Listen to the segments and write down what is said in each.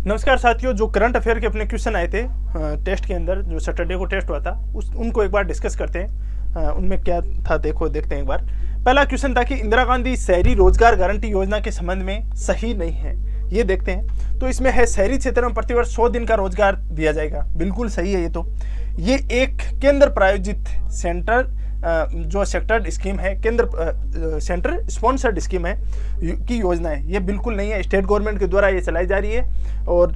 नमस्कार साथियों, जो करंट अफेयर के अपने क्वेश्चन आए थे टेस्ट के अंदर, जो सैटरडे को टेस्ट हुआ था, उनको एक बार डिस्कस करते हैं। उनमें क्या था देखते हैं एक बार। पहला क्वेश्चन था कि इंदिरा गांधी शहरी रोजगार गारंटी योजना के संबंध में सही नहीं है, ये देखते हैं। तो इसमें है शहरी क्षेत्र में प्रतिवर्ष 100 दिन का रोजगार दिया जाएगा, बिल्कुल सही है। ये एक केंद्र प्रायोजित जो सेक्टर स्कीम है, केंद्र सेंटर स्पॉन्सर्ड स्कीम है की योजना है, ये बिल्कुल नहीं है। स्टेट गवर्नमेंट के द्वारा ये चलाई जा रही है और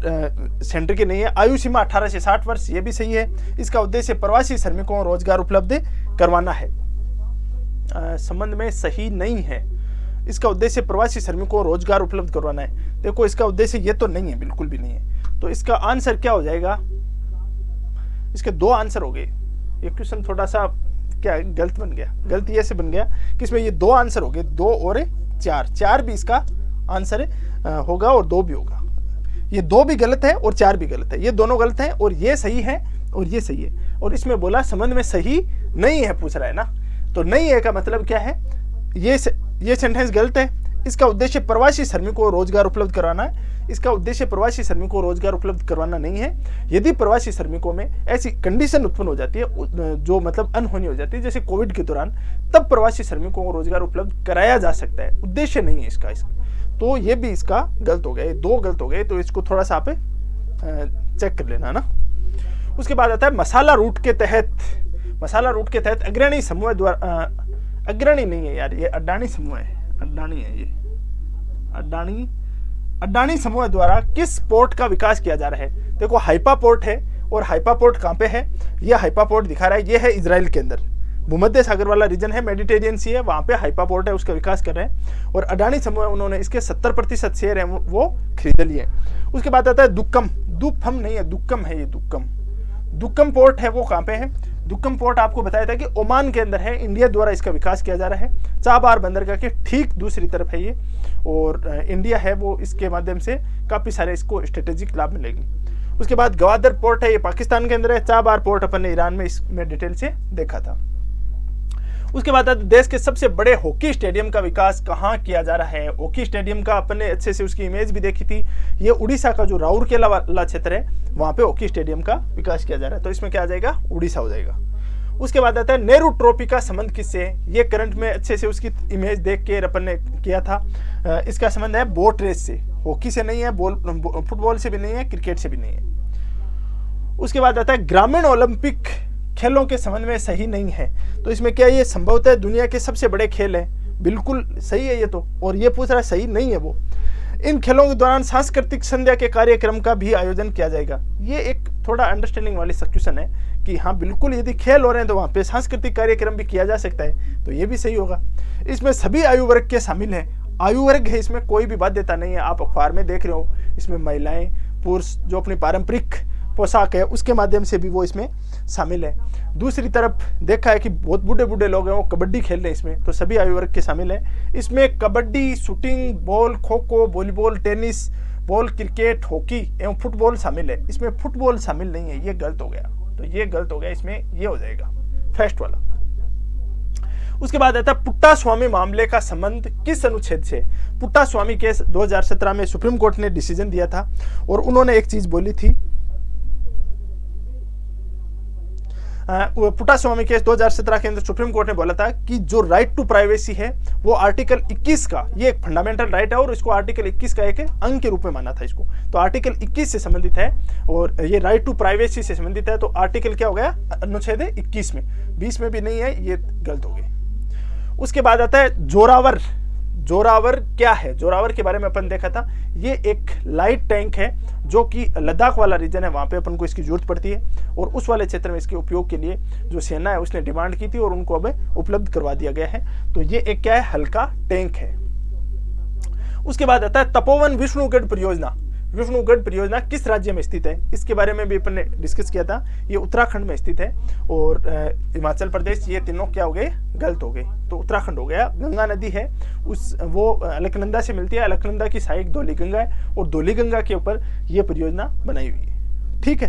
सेंटर की नहीं है। आयु सीमा 18 से 60 वर्ष, ये भी सही है। इसका उद्देश्य प्रवासी श्रमिकों को रोजगार उपलब्ध करवाना है, संबंध में सही नहीं है। इसका उद्देश्य प्रवासी श्रमिकों को रोजगार उपलब्ध करवाना है। देखो, इसका उद्देश्य ये तो नहीं है, बिल्कुल भी नहीं है। तो इसका आंसर क्या हो जाएगा? इसके दो आंसर हो गए। ये क्वेश्चन थोड़ा सा क्या गलत बन गया, गलत ये से बन गया कि इसमें ये दो आंसर हो गए, 2 और 4। 4 भी इसका आंसर होगा और 2 भी होगा। ये 2 भी गलत है और 4 भी गलत है। ये दोनों गलत है और ये सही है और ये सही है। और इसमें बोला संबंध में सही नहीं है, पूछ रहा है ना। तो नहीं है का मतलब क्या है? ये सेंटेंस गलत है। इसका उद्देश्य प्रवासी श्रमिकों को रोजगार उपलब्ध कराना है। इसका उद्देश्य प्रवासी श्रमिकों को रोजगार उपलब्ध करवाना नहीं है। यदि प्रवासी श्रमिकों में ऐसी कंडीशन उत्पन्न हो जाती है जो मतलब अनहोनी हो जाती है, जैसे कोविड के दौरान, तब प्रवासी श्रमिकों को रोजगार उपलब्ध कराया जा सकता है। उद्देश्य नहीं है इसका। तो ये भी इसका गलत हो गया, 2 गलत हो गए। तो इसको थोड़ा सा आप चेक कर लेना ना। उसके बाद आता है मसाला रूट के तहत अग्रणी समूह द्वारा, अग्रणी नहीं है यार, ये अडानी समूह है, अडानी है ये, अडानी समूह द्वारा किस पोर्ट का विकास किया जा रहा है? देखो, हाइपा पोर्ट है। और हाइपा पोर्ट कहाँ पे है? ये हाइपा पोर्ट दिखा रहा है, ये है इजराइल के अंदर, भूमध्य सागर वाला रीजन है, मेडिटेरियन सी है, वहां पे हाइपा पोर्ट है, उसका विकास कर रहे हैं। और अडानी समूह, उन्होंने इसके 70% शेयर है वो खरीद लिए। उसके बाद आता है दुक्कम नहीं है, दुक्कम है ये, दुक्कम पोर्ट है, वो कहाँ पे है? दुक्कम पोर्ट आपको बताया था कि ओमान के अंदर है। इंडिया द्वारा इसका विकास किया जा रहा है। चाबार बंदरगाह के ठीक दूसरी तरफ है ये, और इंडिया है वो, इसके माध्यम से काफ़ी सारे इसको स्ट्रेटेजिक लाभ मिलेगी। उसके बाद गवादर पोर्ट है, ये पाकिस्तान के अंदर है। चाबार पोर्ट अपन ने ईरान में इसमें डिटेल से देखा था। उसके बाद देश के सबसे बड़े हॉकी स्टेडियम का विकास कहाँ किया जा रहा है? हॉकी स्टेडियम का अपन ने अच्छे से उसकी इमेज भी देखी थी। ये उड़ीसा का जो राउरकेला वाला क्षेत्र है, वहाँ पे हॉकी स्टेडियम का विकास किया जा रहा है। तो इसमें क्या आ जाएगा? उड़ीसा हो जाएगा। उसके बाद आता है नेहरू ट्रॉफी का संबंध किससे? ये करंट में अच्छे से उसकी इमेज देख के अपन ने किया था। इसका संबंध है बोट रेस से, हॉकी से नहीं है, फुटबॉल से भी नहीं है, क्रिकेट से भी नहीं है। उसके बाद आता है ग्रामीण ओलंपिक खेलों के संबंध में सही नहीं है। तो इसमें क्या ये संभवतः दुनिया के सबसे बड़े खेल है? बिल्कुल सही है ये तो। और ये पूछ रहा है सही नहीं है वो। इन खेलों के दौरान सांस्कृतिक संध्या के कार्यक्रम का भी आयोजन किया जाएगा। ये एक थोड़ा अंडरस्टैंडिंग वाली क्वेश्चन है कि हाँ बिल्कुल, यदि खेल हो रहे हैं तो वहाँ पे सांस्कृतिक कार्यक्रम भी किया जा सकता है, तो ये भी सही होगा। इसमें सभी आयु वर्ग के शामिल हैं। आयु वर्ग है, इसमें कोई भी बाध्यता नहीं है। आप अखबार में देख रहे हो, इसमें महिलाएं, पुरुष जो अपनी पारंपरिक पोशाक है उसके माध्यम से भी वो इसमें शामिल है। दूसरी तरफ देखा है कि बहुत बूढ़े लोग हैं, वो कबड्डी खेल रहे हैं इसमें, तो सभी आयु वर्ग के शामिल हैं। इसमें kabaddi, shooting, ball, kho kho, volleyball, tennis ball, cricket, hockey एवं फुटबॉल शामिल है। इसमें फुटबॉल शामिल नहीं है, ये गलत हो गया। तो ये गलत हो गया, इसमें ये हो जाएगा फर्स्ट वाला। उसके बाद आता है पुट्टा स्वामी मामले का संबंध किस अनुच्छेद से? पुट्टा स्वामी केस 2017 में सुप्रीम कोर्ट ने डिसीजन दिया था और उन्होंने एक चीज बोली थी। पुट्टा स्वामी केस 2017 के अंदर सुप्रीम कोर्ट ने बोला था कि जो राइट टू प्राइवेसी है वो आर्टिकल 21 का, ये एक फंडामेंटल राइट है और इसको आर्टिकल 21 का एक अंग के रूप में माना था इसको। तो आर्टिकल 21 से संबंधित है और ये राइट टू प्राइवेसी से संबंधित है। तो आर्टिकल क्या हो गया? अनुच्छेद 21 में, 20 में भी नहीं है, ये गलत हो गई। उसके बाद आता है जोरावर। जोरावर क्या है? जोरावर के बारे में अपन देखा था। ये एक लाइट टैंक है जो कि लद्दाख वाला रीजन है, वहाँ पे अपन को इसकी जरूरत पड़ती है और उस वाले क्षेत्र में इसके उपयोग के लिए जो सेना है उसने डिमांड की थी और उनको अब उपलब्ध करवा दिया गया है। तो ये एक क्या है? हल्का टैंक है। उसके बाद आता है तपोवन विष्णुगढ़ परियोजना। विष्णुगढ़ परियोजना किस राज्य में स्थित है? इसके बारे में भी अपन ने डिस्कस किया था। ये उत्तराखंड में स्थित है और हिमाचल प्रदेश, ये तीनों क्या हो गए? गलत हो गए। तो उत्तराखंड हो गया। गंगा नदी है, वो अलकनंदा से मिलती है। अलकनंदा की सहायक धौली गंगा है और धौली गंगा के ऊपर ये परियोजना बनाई हुई है। ठीक है,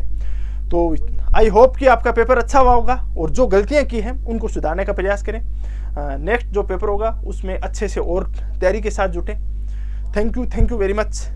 तो आई होप कि आपका पेपर अच्छा हुआ होगा और जो गलतियां की हैं उनको सुधारने का प्रयास करें। नेक्स्ट जो पेपर होगा उसमें अच्छे से और तैयारी के साथ जुटें। Thank you very much.